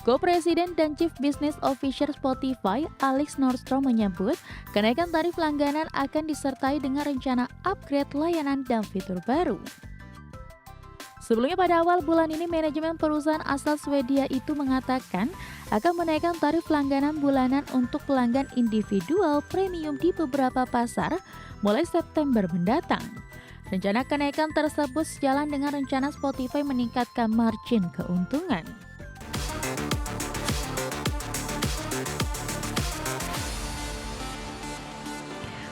Co-Presiden dan Chief Business Officer Spotify, Alex Nordstrom menyebut, kenaikan tarif langganan akan disertai dengan rencana upgrade layanan dan fitur baru. Sebelumnya pada awal bulan ini, manajemen perusahaan asal Swedia itu mengatakan akan menaikkan tarif langganan bulanan untuk pelanggan individual premium di beberapa pasar mulai September mendatang. Rencana kenaikan tersebut sejalan dengan rencana Spotify meningkatkan margin keuntungan.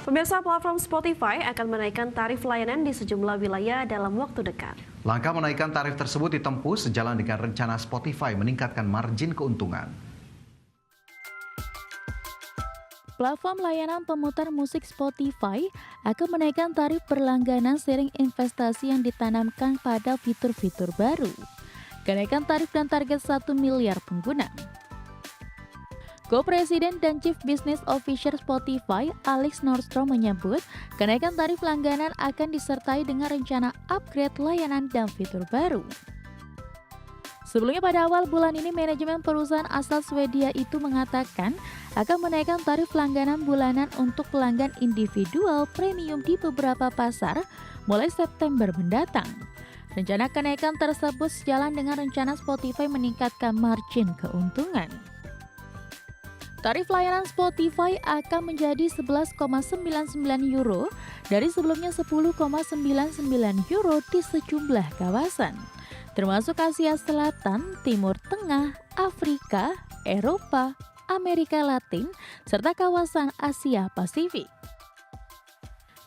Pemirsa, platform Spotify akan menaikkan tarif layanan di sejumlah wilayah dalam waktu dekat. Langkah menaikkan tarif tersebut ditempuh sejalan dengan rencana Spotify meningkatkan margin keuntungan. Platform layanan pemutar musik Spotify akan menaikkan tarif berlangganan seiring investasi yang ditanamkan pada fitur-fitur baru. Kenaikan tarif dan target 1 miliar pengguna. Co-Presiden dan Chief Business Officer Spotify, Alex Nordstrom menyebut, kenaikan tarif langganan akan disertai dengan rencana upgrade layanan dan fitur baru. Sebelumnya pada awal bulan ini, manajemen perusahaan asal Swedia itu mengatakan akan menaikkan tarif langganan bulanan untuk pelanggan individual premium di beberapa pasar mulai September mendatang. Rencana kenaikan tersebut sejalan dengan rencana Spotify meningkatkan margin keuntungan. Tarif layanan Spotify akan menjadi 11,99 euro dari sebelumnya 10,99 euro di sejumlah kawasan, termasuk Asia Selatan, Timur Tengah, Afrika, Eropa, Amerika Latin, serta kawasan Asia Pasifik.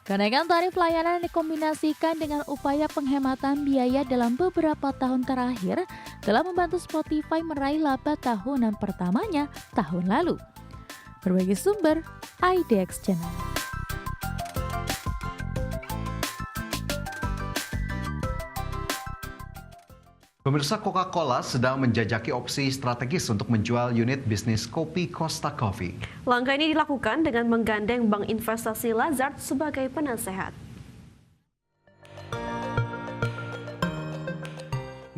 Kenaikan tarif layanan dikombinasikan dengan upaya penghematan biaya dalam beberapa tahun terakhir telah membantu Spotify meraih laba tahunan pertamanya tahun lalu. Berbagai sumber, IDX Channel. Pemirsa, Coca-Cola sedang menjajaki opsi strategis untuk menjual unit bisnis kopi Costa Coffee. Langkah ini dilakukan dengan menggandeng bank investasi Lazard sebagai penasehat.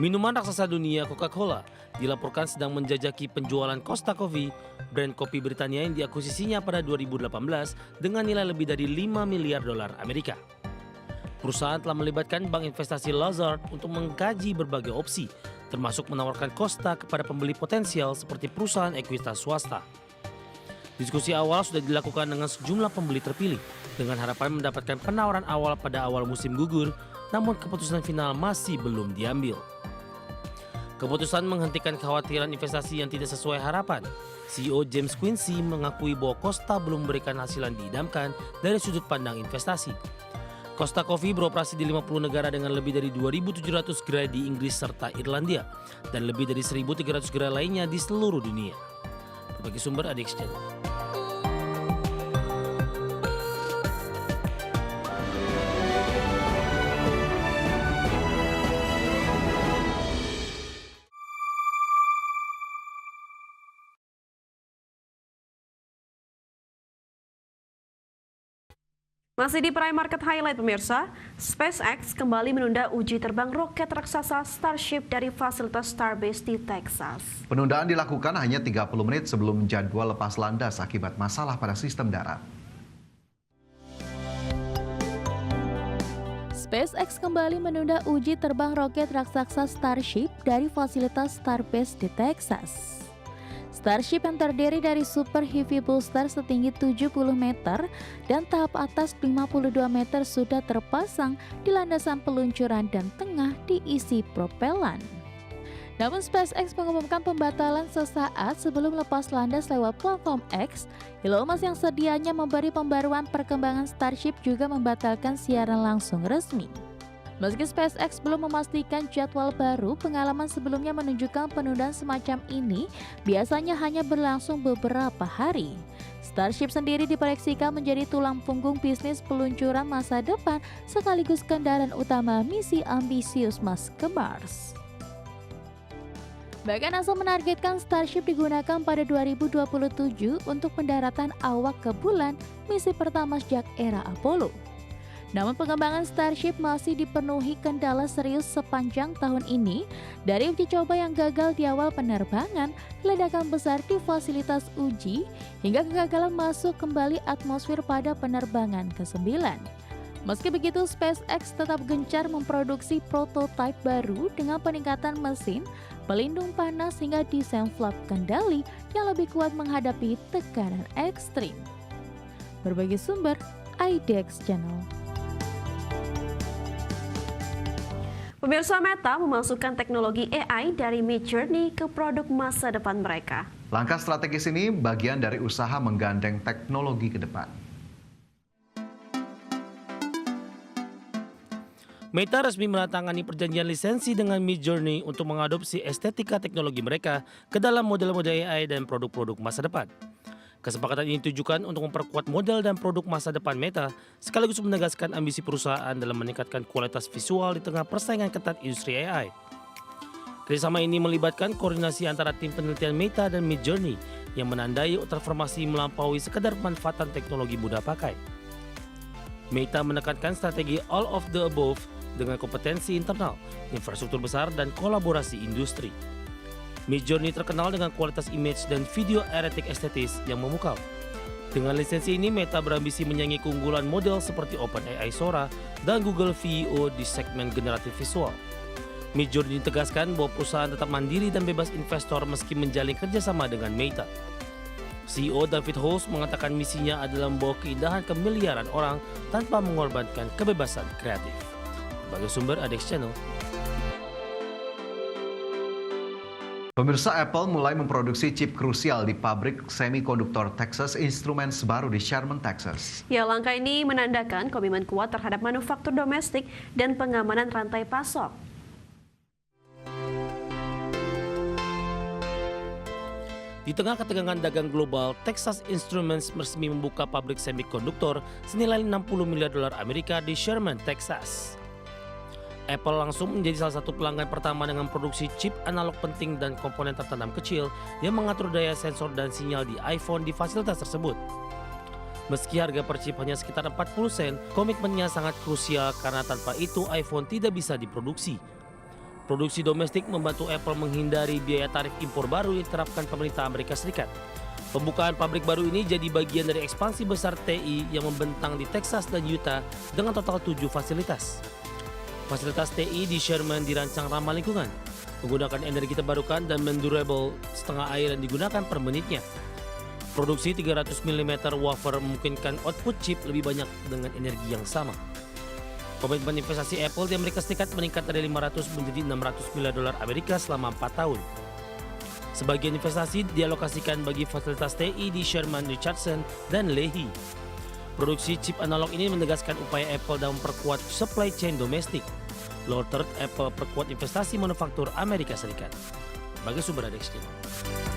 Minuman raksasa dunia Coca-Cola dilaporkan sedang menjajaki penjualan Costa Coffee, brand kopi Britania yang diakuisisinya pada 2018 dengan nilai lebih dari 5 miliar dolar Amerika. Perusahaan telah melibatkan bank investasi Lazard untuk mengkaji berbagai opsi, termasuk menawarkan Costa kepada pembeli potensial seperti perusahaan ekuitas swasta. Diskusi awal sudah dilakukan dengan sejumlah pembeli terpilih, dengan harapan mendapatkan penawaran awal pada awal musim gugur, namun keputusan final masih belum diambil. Keputusan menghentikan kekhawatiran investasi yang tidak sesuai harapan. CEO James Quincy mengakui bahwa Costa belum memberikan hasil yang diidamkan dari sudut pandang investasi. Costa Coffee beroperasi di 50 negara dengan lebih dari 2.700 gerai di Inggris serta Irlandia dan lebih dari 1.300 gerai lainnya di seluruh dunia. Berbagai sumber IDX Channel. Masih di Prime Market Highlight, pemirsa, SpaceX kembali menunda uji terbang roket raksasa Starship dari fasilitas Starbase di Texas. Penundaan dilakukan hanya 30 menit sebelum jadwal lepas landas akibat masalah pada sistem darat. SpaceX kembali menunda uji terbang roket raksasa Starship dari fasilitas Starbase di Texas. Starship yang terdiri dari Super Heavy Booster setinggi 70 meter dan tahap atas 52 meter sudah terpasang di landasan peluncuran dan tengah diisi propelan. Namun SpaceX mengumumkan pembatalan sesaat sebelum lepas landas lewat platform X. Elon Musk yang sedianya memberi pembaruan perkembangan Starship juga membatalkan siaran langsung resmi. Meski SpaceX belum memastikan jadwal baru, pengalaman sebelumnya menunjukkan penundaan semacam ini biasanya hanya berlangsung beberapa hari. Starship sendiri diproyeksikan menjadi tulang punggung bisnis peluncuran masa depan sekaligus kendaraan utama misi ambisius Musk ke Mars. Bahkan NASA menargetkan Starship digunakan pada 2027 untuk pendaratan awak ke bulan, misi pertama sejak era Apollo. Namun pengembangan Starship masih dipenuhi kendala serius sepanjang tahun ini, dari uji coba yang gagal di awal penerbangan, ledakan besar di fasilitas uji, hingga kegagalan masuk kembali atmosfer pada penerbangan ke-9. Meski begitu, SpaceX tetap gencar memproduksi prototipe baru dengan peningkatan mesin, pelindung panas hingga desain flap kendali yang lebih kuat menghadapi tekanan ekstrim. Berbagai sumber, IDX Channel. Pemirsa, Meta memasukkan teknologi AI dari Midjourney ke produk masa depan mereka. Langkah strategis ini bagian dari usaha menggandeng teknologi ke depan. Meta resmi menandatangani perjanjian lisensi dengan Midjourney untuk mengadopsi estetika teknologi mereka ke dalam model-model AI dan produk-produk masa depan. Kesepakatan ini ditujukan untuk memperkuat model dan produk masa depan Meta, sekaligus menegaskan ambisi perusahaan dalam meningkatkan kualitas visual di tengah persaingan ketat industri AI. Kerjasama ini melibatkan koordinasi antara tim penelitian Meta dan Midjourney yang menandai transformasi melampaui sekedar pemanfaatan teknologi mudah pakai. Meta menekankan strategi all of the above dengan kompetensi internal, infrastruktur besar, dan kolaborasi industri. Midjourney terkenal dengan kualitas image dan video eretik estetis yang memukau. Dengan lisensi ini, Meta berambisi menyaingi keunggulan model seperti OpenAI Sora dan Google VEO di segmen generatif visual. Midjourney ditegaskan bahwa perusahaan tetap mandiri dan bebas investor meski menjalin kerjasama dengan Meta. CEO David Holz mengatakan misinya adalah membawa keindahan ke miliaran orang tanpa mengorbankan kebebasan kreatif. Sebagai sumber IDX Channel. Pemirsa, Apple mulai memproduksi chip krusial di pabrik semikonduktor Texas Instruments baru di Sherman, Texas. Ya, langkah ini menandakan komitmen kuat terhadap manufaktur domestik dan pengamanan rantai pasok. Di tengah ketegangan dagang global, Texas Instruments resmi membuka pabrik semikonduktor senilai $60 miliar Amerika di Sherman, Texas. Apple langsung menjadi salah satu pelanggan pertama dengan produksi chip analog penting dan komponen tertanam kecil yang mengatur daya sensor dan sinyal di iPhone di fasilitas tersebut. Meski harga per chip hanya sekitar 40 sen, komitmennya sangat krusial karena tanpa itu iPhone tidak bisa diproduksi. Produksi domestik membantu Apple menghindari biaya tarif impor baru yang diterapkan pemerintah Amerika Serikat. Pembukaan pabrik baru ini jadi bagian dari ekspansi besar TI yang membentang di Texas dan Utah dengan total 7 fasilitas. Fasilitas TI di Sherman dirancang ramah lingkungan, menggunakan energi terbarukan dan mendurable setengah air yang digunakan per menitnya. Produksi 300 mm wafer memungkinkan output chip lebih banyak dengan energi yang sama. Komitmen investasi Apple di Amerika Serikat meningkat dari 500 menjadi 600 miliar dolar Amerika selama 4 tahun. Sebagian investasi dialokasikan bagi fasilitas TI di Sherman, Richardson, dan Lehi. Produksi chip analog ini menegaskan upaya Apple dalam memperkuat supply chain domestik. Lalu Apple perkuat investasi manufaktur Amerika Serikat. Sebagai sumber IDX Channel.